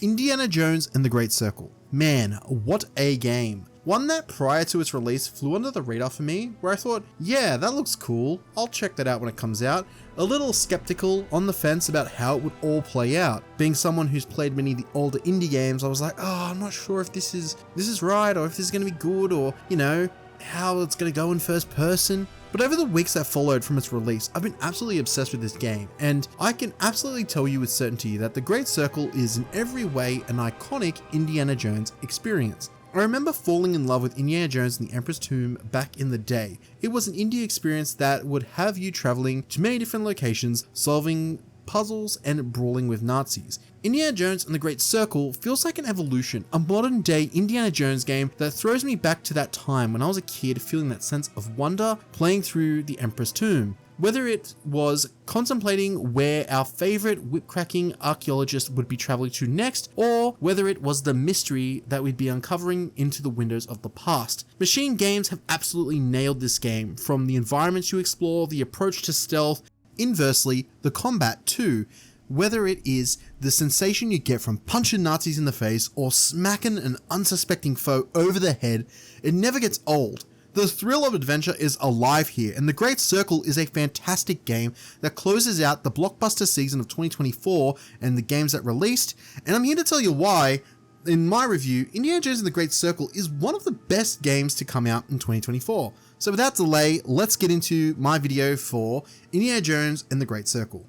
Indiana Jones and the Great Circle. Man, what a game. One that prior to its release flew under the radar for me, where I thought, yeah, that looks cool, I'll check that out when it comes out. A little skeptical, on the fence about how it would all play out. Being someone who's played many of the older indie games, I was like, oh, I'm not sure if this is right, or if this is going to be good, or, you know, how it's going to go in first person. But over the weeks that followed from its release, I've been absolutely obsessed with this game, and I can absolutely tell you with certainty that The Great Circle is in every way an iconic Indiana Jones experience. I remember falling in love with Indiana Jones and the Emperor's Tomb back in the day. It was an indie experience that would have you traveling to many different locations, solving puzzles and brawling with Nazis. Indiana Jones and the Great Circle feels like an evolution, a modern day Indiana Jones game that throws me back to that time when I was a kid feeling that sense of wonder playing through the Emperor's Tomb. Whether it was contemplating where our favorite whip-cracking archaeologist would be traveling to next, or whether it was the mystery that we'd be uncovering into the windows of the past. Machine Games have absolutely nailed this game, from the environments you explore, the approach to stealth, inversely, the combat too. Whether it is the sensation you get from punching Nazis in the face or smacking an unsuspecting foe over the head, it never gets old. The thrill of adventure is alive here, and The Great Circle is a fantastic game that closes out the blockbuster season of 2024 and the games that released, and I'm here to tell you why. In my review, Indiana Jones and the Great Circle is one of the best games to come out in 2024. So without delay, let's get into my video for Indiana Jones and the Great Circle.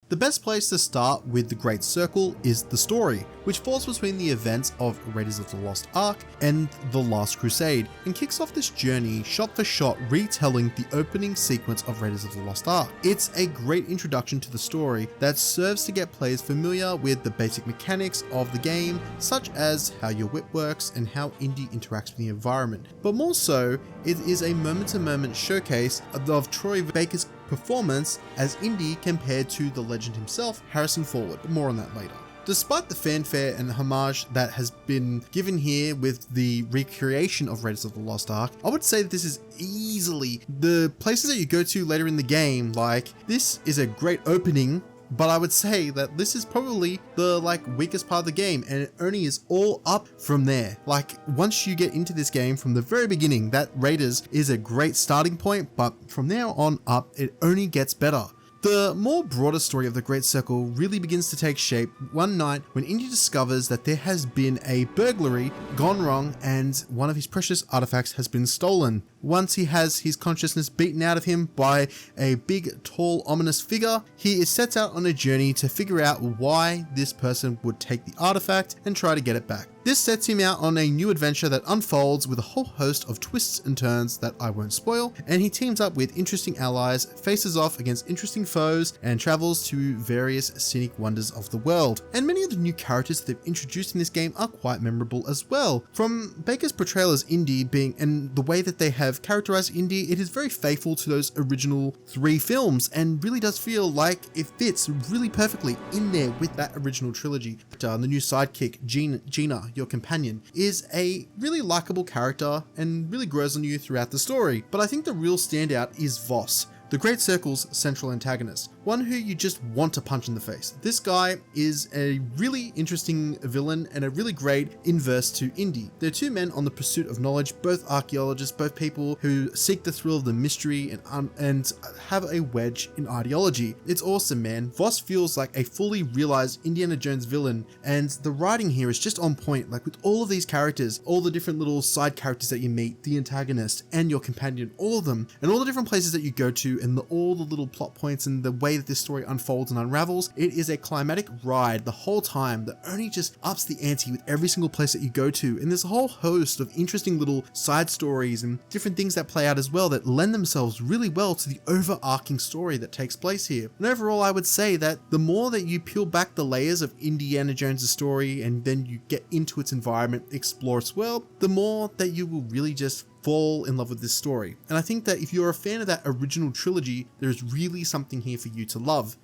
The best place to start with The Great Circle is the story, which falls between the events of Raiders of the Lost Ark and The Last Crusade, and kicks off this journey shot for shot retelling the opening sequence of Raiders of the Lost Ark. It's a great introduction to the story that serves to get players familiar with the basic mechanics of the game, such as how your whip works and how Indy interacts with the environment. But more so, it is a moment-to-moment showcase of Troy Baker's performance as Indy compared to the legend himself, Harrison Ford, but more on that later. Despite the fanfare and homage that has been given here with the recreation of Raiders of the Lost Ark, I would say that this is easily the places that you go to later in the game. Like, this is a great opening, but I would say that this is probably the weakest part of the game, and it only is all up from there. Like, once you get into this game from the very beginning, that Raiders is a great starting point, but from there on up, it only gets better. The more broader story of the Great Circle really begins to take shape one night when Indy discovers that there has been a burglary gone wrong and one of his precious artifacts has been stolen. Once he has his consciousness beaten out of him by a big, tall, ominous figure, he sets out on a journey to figure out why this person would take the artifact and try to get it back. This sets him out on a new adventure that unfolds with a whole host of twists and turns that I won't spoil, and he teams up with interesting allies, faces off against interesting foes, and travels to various scenic wonders of the world. And many of the new characters that they've introduced in this game are quite memorable as well. From Baker's portrayal as Indy and the way that they have characterized Indy, it is very faithful to those original 3 films and really does feel like it fits really perfectly in there with that original trilogy. The new sidekick, Gina, your companion, is a really likable character and really grows on you throughout the story. But I think the real standout is Voss, The Great Circle's central antagonist, one who you just want to punch in the face. This guy is a really interesting villain and a really great inverse to Indy. They're 2 men on the pursuit of knowledge, both archaeologists, both people who seek the thrill of the mystery and have a wedge in ideology. It's awesome, man. Voss feels like a fully realized Indiana Jones villain, and the writing here is just on point. Like, with all of these characters, all the different little side characters that you meet, the antagonist and your companion, all of them, and all the different places that you go to, and all the little plot points and the way that this story unfolds and unravels, it is a climatic ride the whole time that only just ups the ante with every single place that you go to. And there's a whole host of interesting little side stories and different things that play out as well that lend themselves really well to the overarching story that takes place here. And overall, I would say that the more that you peel back the layers of Indiana Jones' story and then you get into its environment, explore its world, the more that you will really just fall in love with this story. And I think that if you're a fan of that original trilogy, there's really something here for you to love.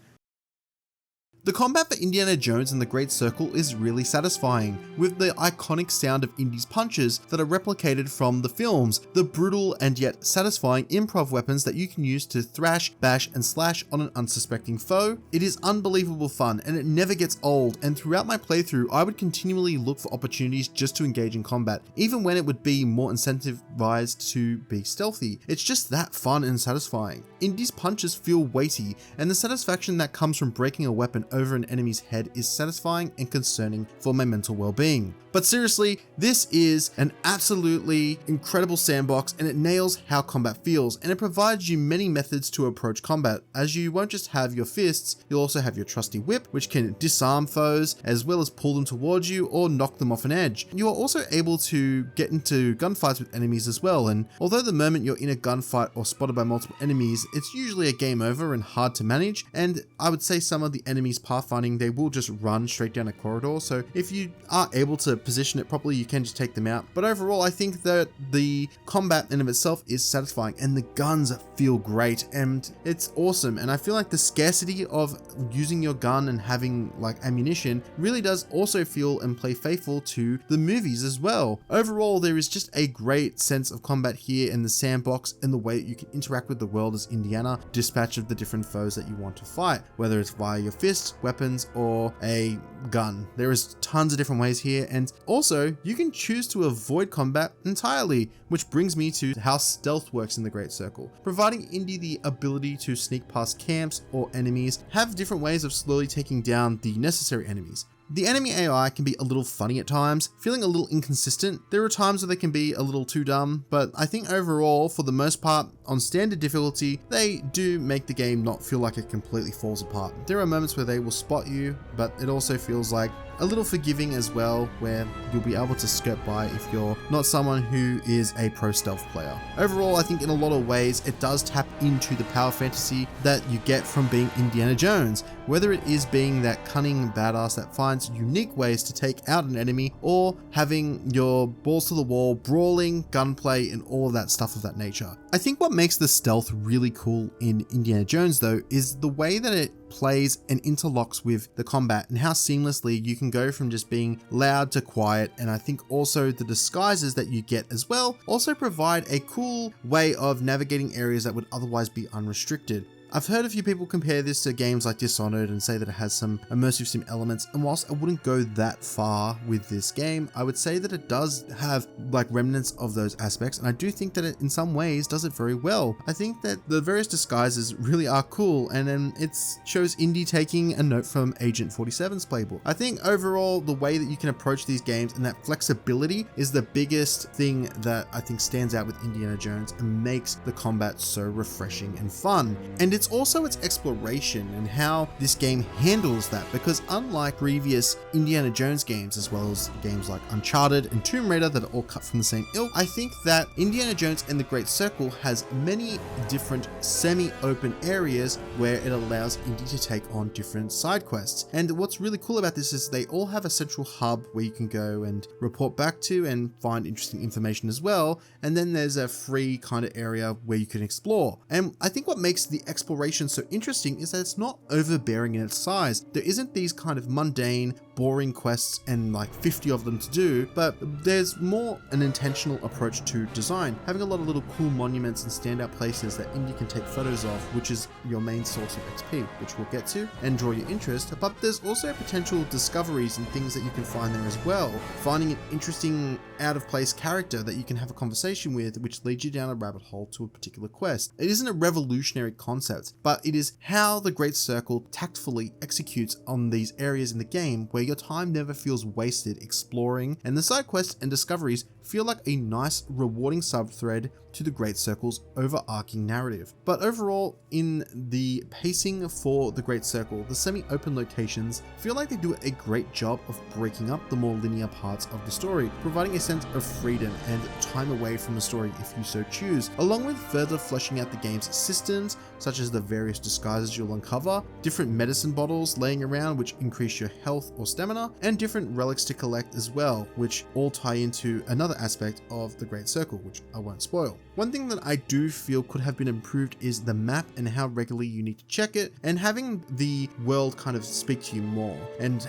The combat for Indiana Jones and the Great Circle is really satisfying, with the iconic sound of Indy's punches that are replicated from the films, the brutal and yet satisfying improv weapons that you can use to thrash, bash, and slash on an unsuspecting foe. It is unbelievable fun and it never gets old, and throughout my playthrough I would continually look for opportunities just to engage in combat, even when it would be more incentivized to be stealthy. It's just that fun and satisfying. Indy's punches feel weighty, and the satisfaction that comes from breaking a weapon over an enemy's head is satisfying and concerning for my mental well-being. But seriously, this is an absolutely incredible sandbox, and it nails how combat feels, and it provides you many methods to approach combat, as you won't just have your fists, you'll also have your trusty whip, which can disarm foes as well as pull them towards you or knock them off an edge. You are also able to get into gunfights with enemies as well, and although the moment you're in a gunfight or spotted by multiple enemies, it's usually a game over and hard to manage, and I would say some of the enemies pathfinding, they will just run straight down a corridor, so if you are able to position it properly, you can just take them out. But overall, I think that the combat in of itself is satisfying, and the guns feel great, and it's awesome. And I feel like the scarcity of using your gun and having like ammunition really does also feel and play faithful to the movies as well. Overall, there is just a great sense of combat here in the sandbox, and the way that you can interact with the world as Indiana, dispatch of the different foes that you want to fight, whether it's via your fists, weapons, or a gun. There is tons of different ways here, and also you can choose to avoid combat entirely, which brings me to how stealth works in the Great Circle, providing Indy the ability to sneak past camps or enemies, have different ways of slowly taking down the necessary enemies. The enemy AI can be a little funny at times, feeling a little inconsistent. There are times where they can be a little too dumb, but I think overall, for the most part, on standard difficulty, they do make the game not feel like it completely falls apart. There are moments where they will spot you, but it also feels like a little forgiving as well, where you'll be able to skirt by if you're not someone who is a pro stealth player. Overall, I think in a lot of ways, it does tap into the power fantasy that you get from being Indiana Jones, whether it is being that cunning badass that finds unique ways to take out an enemy, or having your balls to the wall, brawling, gunplay, and all of that stuff of that nature. I think what makes the stealth really cool in Indiana Jones though is the way that it plays and interlocks with the combat, and how seamlessly you can go from just being loud to quiet. And I think also the disguises that you get as well also provide a cool way of navigating areas that would otherwise be unrestricted. I've heard a few people compare this to games like Dishonored and say that it has some immersive sim elements, and whilst I wouldn't go that far with this game, I would say that it does have like remnants of those aspects, and I do think that it in some ways does it very well. I think that the various disguises really are cool, and then it shows Indy taking a note from Agent 47's playbook. I think overall the way that you can approach these games and that flexibility is the biggest thing that I think stands out with Indiana Jones and makes the combat so refreshing and fun. And it's also its exploration and how this game handles that, because unlike previous Indiana Jones games, as well as games like Uncharted and Tomb Raider that are all cut from the same ilk, I think that Indiana Jones and the Great Circle has many different semi-open areas where it allows Indy to take on different side quests. And what's really cool about this is they all have a central hub where you can go and report back to and find interesting information as well. And then there's a free kind of area where you can explore. And I think what makes the exploration so interesting is that it's not overbearing in its size. There isn't these kind of mundane, boring quests and like 50 of them to do, but there's more an intentional approach to design, having a lot of little cool monuments and standout places that Indy can take photos of, which is your main source of XP, which we'll get to and draw your interest. But there's also potential discoveries and things that you can find there as well, finding an interesting out of place character that you can have a conversation with, which leads you down a rabbit hole to a particular quest. It isn't a revolutionary concept, but it is how the Great Circle tactfully executes on these areas in the game where your time never feels wasted exploring, and the side quests and discoveries feel like a nice, rewarding sub-thread to the Great Circle's overarching narrative. But overall, in the pacing for the Great Circle, the semi-open locations feel like they do a great job of breaking up the more linear parts of the story, providing a sense of freedom and time away from the story if you so choose, along with further fleshing out the game's systems, such as the various disguises you'll uncover, different medicine bottles laying around which increase your health or stamina, and different relics to collect as well, which all tie into another aspect of the Great Circle, which I won't spoil. One thing that I do feel could have been improved is the map and how regularly you need to check it, and having the world kind of speak to you more and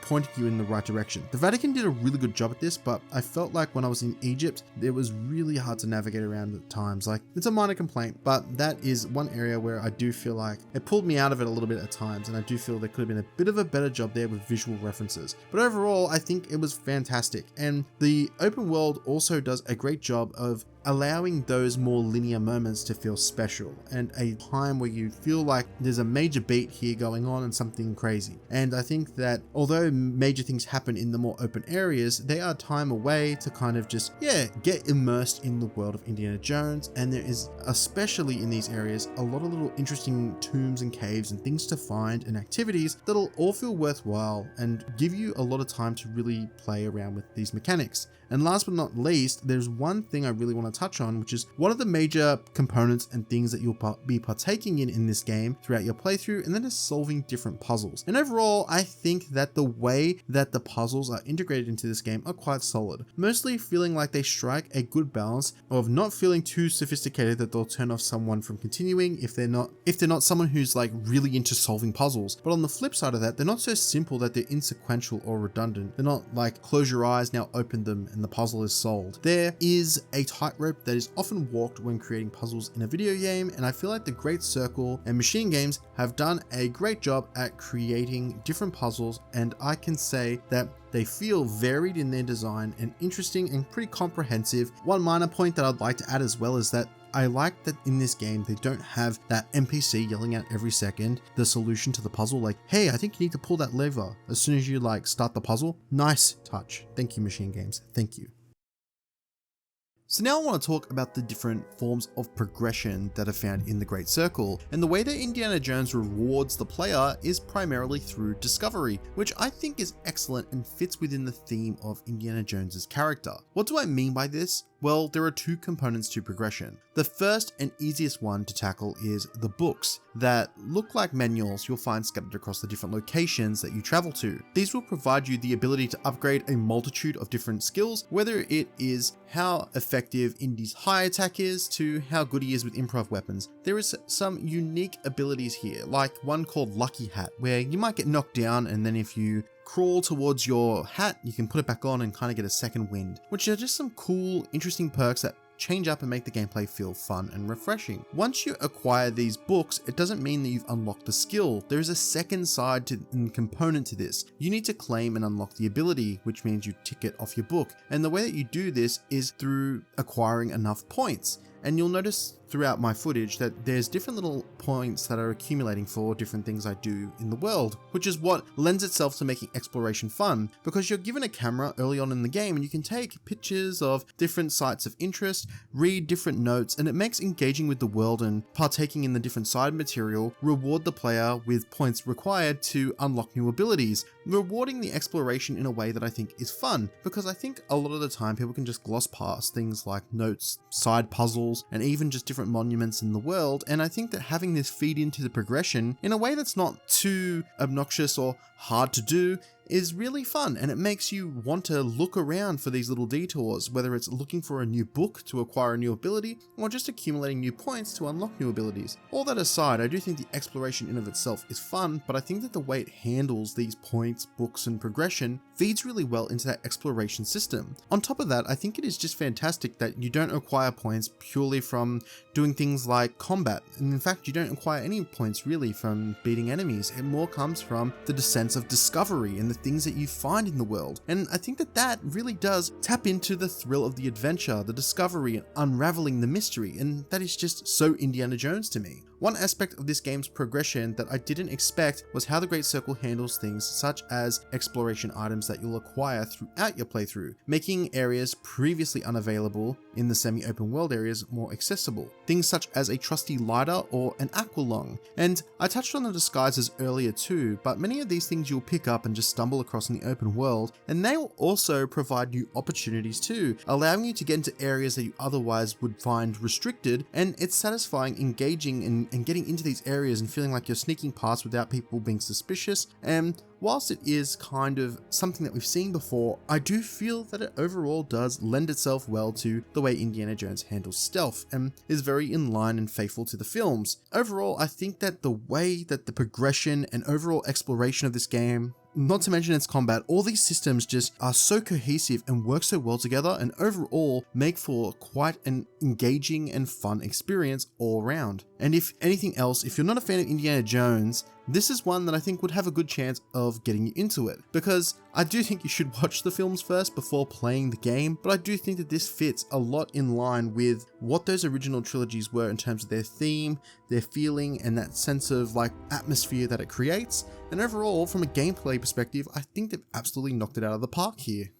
pointing you in the right direction. The Vatican did a really good job at this, but I felt like when I was in Egypt, it was really hard to navigate around at times. Like, it's a minor complaint, but that is one area where I do feel like it pulled me out of it a little bit at times, and I do feel there could have been a bit of a better job there with visual references. But overall, I think it was fantastic, and the open world also does a great job of allowing those more linear moments to feel special, and a time where you feel like there's a major beat here going on and something crazy. And I think that although major things happen in the more open areas, they are time away to kind of just, get immersed in the world of Indiana Jones. And there is, especially in these areas, a lot of little interesting tombs and caves and things to find and activities that'll all feel worthwhile and give you a lot of time to really play around with these mechanics. And last but not least, there's one thing I really want to touch on, which is one of the major components and things that you'll be partaking in this game throughout your playthrough, and that is solving different puzzles. And overall, I think that the way that the puzzles are integrated into this game are quite solid, mostly feeling like they strike a good balance of not feeling too sophisticated that they'll turn off someone from continuing if they're not someone who's like really into solving puzzles. But on the flip side of that, they're not so simple that they're insequential or redundant. They're not like close your eyes, now open them, and the puzzle is solved. There is a tightrope that is often walked when creating puzzles in a video game, and I feel like the Great Circle and Machine Games have done a great job at creating different puzzles, and I can say that they feel varied in their design and interesting and pretty comprehensive. One minor point that I'd like to add as well is that I like that in this game, they don't have that NPC yelling out every second the solution to the puzzle, like, hey, I think you need to pull that lever as soon as you like start the puzzle. Nice touch. Thank you, Machine Games. Thank you. So now I want to talk about the different forms of progression that are found in the Great Circle, and the way that Indiana Jones rewards the player is primarily through discovery, which I think is excellent and fits within the theme of Indiana Jones's character. What do I mean by this? Well, there are two components to progression. The first and easiest one to tackle is the books that look like manuals you'll find scattered across the different locations that you travel to. These will provide you the ability to upgrade a multitude of different skills, whether it is how effective Indy's high attack is to how good he is with improv weapons. There is some unique abilities here, like one called Lucky Hat, where you might get knocked down, and then if you crawl towards your hat, you can put it back on and kind of get a second wind, which are just some cool, interesting perks that change up and make the gameplay feel fun and refreshing. Once you acquire these books, it doesn't mean that you've unlocked the skill. There is a second side and component to this. You need to claim and unlock the ability, which means you tick it off your book. And the way that you do this is through acquiring enough points. And you'll notice throughout my footage that there's different little points that are accumulating for different things I do in the world, which is what lends itself to making exploration fun, because you're given a camera early on in the game and you can take pictures of different sites of interest, read different notes, and it makes engaging with the world and partaking in the different side material reward the player with points required to unlock new abilities, rewarding the exploration in a way that I think is fun, because I think a lot of the time people can just gloss past things like notes, side puzzles, and even just different monuments in the world, and I think that having this feed into the progression in a way that's not too obnoxious or hard to do is really fun, and it makes you want to look around for these little detours, whether it's looking for a new book to acquire a new ability or just accumulating new points to unlock new abilities. All that aside, I do think the exploration in of itself is fun, but I think that the way it handles these points, books, and progression feeds really well into that exploration system. On top of that, I think it is just fantastic that you don't acquire points purely from doing things like combat, and in fact you don't acquire any points really from beating enemies. It more comes from the sense of discovery and the things that you find in the world, and I think that that really does tap into the thrill of the adventure, the discovery, and unraveling the mystery, and that is just so Indiana Jones to me. One aspect of this game's progression that I didn't expect was how the Great Circle handles things such as exploration items that you'll acquire throughout your playthrough, making areas previously unavailable in the semi-open world areas more accessible. Things such as a trusty lighter or an aqualung. And I touched on the disguises earlier too, but many of these things you'll pick up and just stumble across in the open world, and they will also provide new opportunities too, allowing you to get into areas that you otherwise would find restricted, and it's satisfying, engaging, and and getting into these areas and feeling like you're sneaking past without people being suspicious. And whilst it is kind of something that we've seen before, I do feel that it overall does lend itself well to the way Indiana Jones handles stealth and is very in line and faithful to the films. Overall, I think that the way that the progression and overall exploration of this game, not to mention its combat, all these systems just are so cohesive and work so well together, and overall make for quite an engaging and fun experience all around. And if anything else, if you're not a fan of Indiana Jones, this is one that I think would have a good chance of getting you into it, because I do think you should watch the films first before playing the game, but I do think that this fits a lot in line with what those original trilogies were in terms of their theme, their feeling, and that sense of like atmosphere that it creates. And overall, from a gameplay perspective, I think they've absolutely knocked it out of the park here.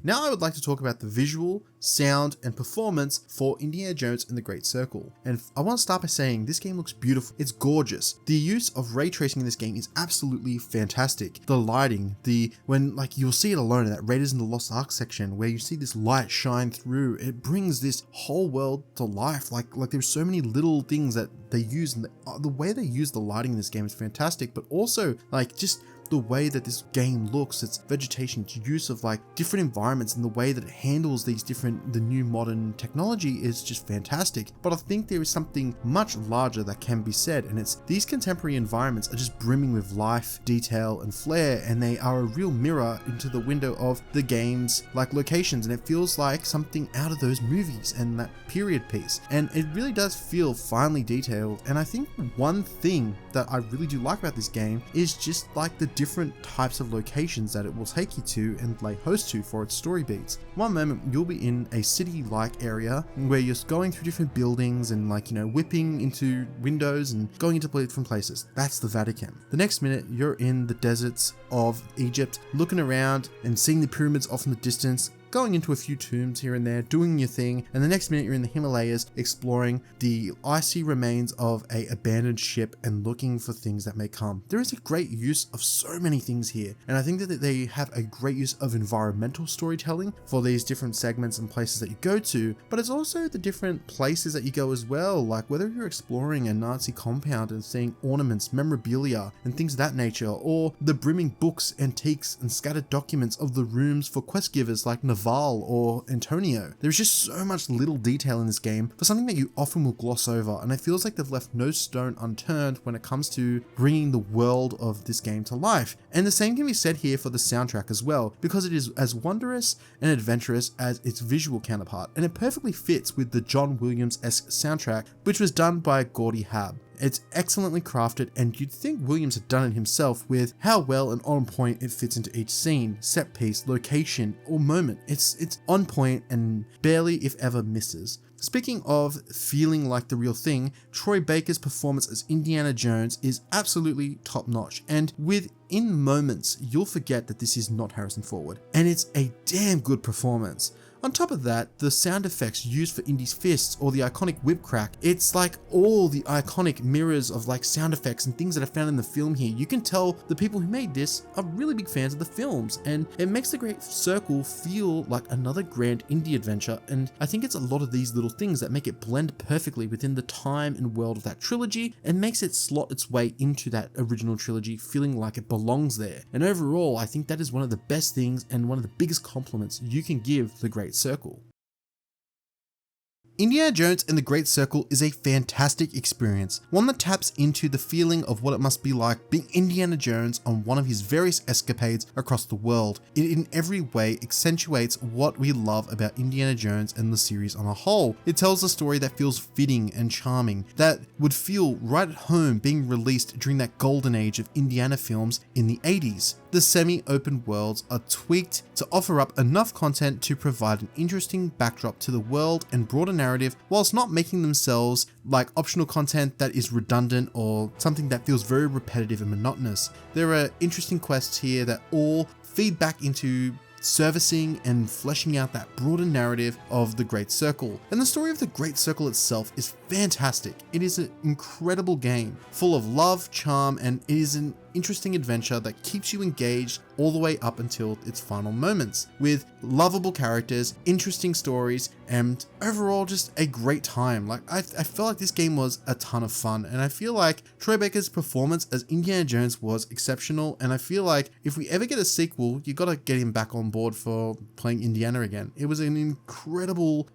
Now I would like to talk about the visual, sound, and performance for Indiana Jones and the Great Circle. And I want to start by saying this game looks beautiful. It's gorgeous. The use of ray tracing in this game is absolutely fantastic. The lighting, when you'll see it alone in that Raiders in the Lost Ark section where you see this light shine through, it brings this whole world to life. Like there's so many little things that they use, and the way they use the lighting in this game is fantastic, but also just the way that this game looks, its vegetation, its use of different environments, and the way that it handles the new modern technology is just fantastic. But I think there is something much larger that can be said, and it's these contemporary environments are just brimming with life, detail, and flair, and they are a real mirror into the window of the game's locations, and it feels like something out of those movies and that period piece. And it really does feel finely detailed, and I think one thing that I really do like about this game is just the different types of locations that it will take you to and lay host to for its story beats. One moment you'll be in a city-like area where you're going through different buildings and whipping into windows and going into different places. That's the Vatican. The next minute you're in the deserts of Egypt, looking around and seeing the pyramids off in the distance, going into a few tombs here and there, doing your thing, and the next minute you're in the Himalayas exploring the icy remains of an abandoned ship and looking for things that may come. There is a great use of so many things here, and I think that they have a great use of environmental storytelling for these different segments and places that you go to, but it's also the different places that you go as well, like whether you're exploring a Nazi compound and seeing ornaments, memorabilia, and things of that nature, or the brimming books, antiques, and scattered documents of the rooms for quest givers like Val or Antonio. There's just so much little detail in this game for something that you often will gloss over, and it feels like they've left no stone unturned when it comes to bringing the world of this game to life. And the same can be said here for the soundtrack as well, because it is as wondrous and adventurous as its visual counterpart, and it perfectly fits with the John Williams-esque soundtrack, which was done by Gordy Habb. It's excellently crafted, and you'd think Williams had done it himself with how well and on point it fits into each scene, set piece, location, or moment. It's on point and barely, if ever, misses. Speaking of feeling like the real thing, Troy Baker's performance as Indiana Jones is absolutely top notch, and within moments you'll forget that this is not Harrison Ford, and it's a damn good performance. On top of that, the sound effects used for Indy's fists or the iconic whip crack, it's like all the iconic mirrors of sound effects and things that are found in the film here. You can tell the people who made this are really big fans of the films, and it makes the Great Circle feel like another grand Indy adventure, and I think it's a lot of these little things that make it blend perfectly within the time and world of that trilogy and makes it slot its way into that original trilogy feeling like it belongs there. And overall, I think that is one of the best things and one of the biggest compliments you can give the Great Circle. Indiana Jones and the Great Circle is a fantastic experience, one that taps into the feeling of what it must be like being Indiana Jones on one of his various escapades across the world. It in every way accentuates what we love about Indiana Jones and the series on a whole. It tells a story that feels fitting and charming, that would feel right at home being released during that golden age of Indiana films in the 80s. The semi-open worlds are tweaked to offer up enough content to provide an interesting backdrop to the world and broader narrative, whilst not making themselves like optional content that is redundant or something that feels very repetitive and monotonous. There are interesting quests here that all feed back into servicing and fleshing out that broader narrative of the Great Circle. And the story of the Great Circle itself is fantastic. It is an incredible game, full of love, charm, and it is an interesting adventure that keeps you engaged all the way up until its final moments, with lovable characters, interesting stories, and overall just a great time. Like I felt like this game was a ton of fun, and I feel like Troy Baker's performance as Indiana Jones was exceptional, and I feel like if we ever get a sequel, you gotta get him back on board for playing Indiana again. It was incredible,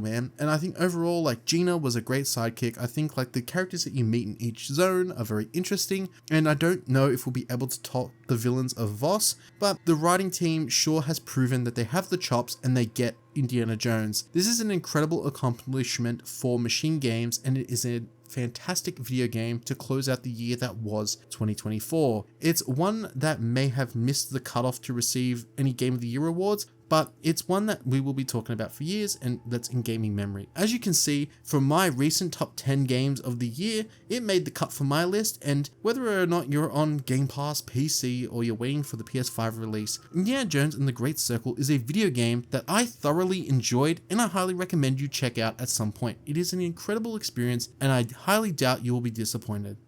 man. And I think overall, like, Gina was a great sidekick. I think like the characters that you meet in each zone are very interesting, and I don't know if we'll be able to top the villains of Voss, but the writing team sure has proven that they have the chops and they get Indiana Jones. This is an incredible accomplishment for Machine Games, and it is a fantastic video game to close out the year that was 2024. It's one that may have missed the cutoff to receive any Game of the Year awards, but it's one that we will be talking about for years, and that's in gaming memory. As you can see from my recent top 10 games of the year, it made the cut for my list, and whether or not you're on Game Pass, PC, or you're waiting for the PS5 release, Indiana Jones and the Great Circle is a video game that I thoroughly enjoyed, and I highly recommend you check out at some point. It is an incredible experience, and I highly doubt you will be disappointed.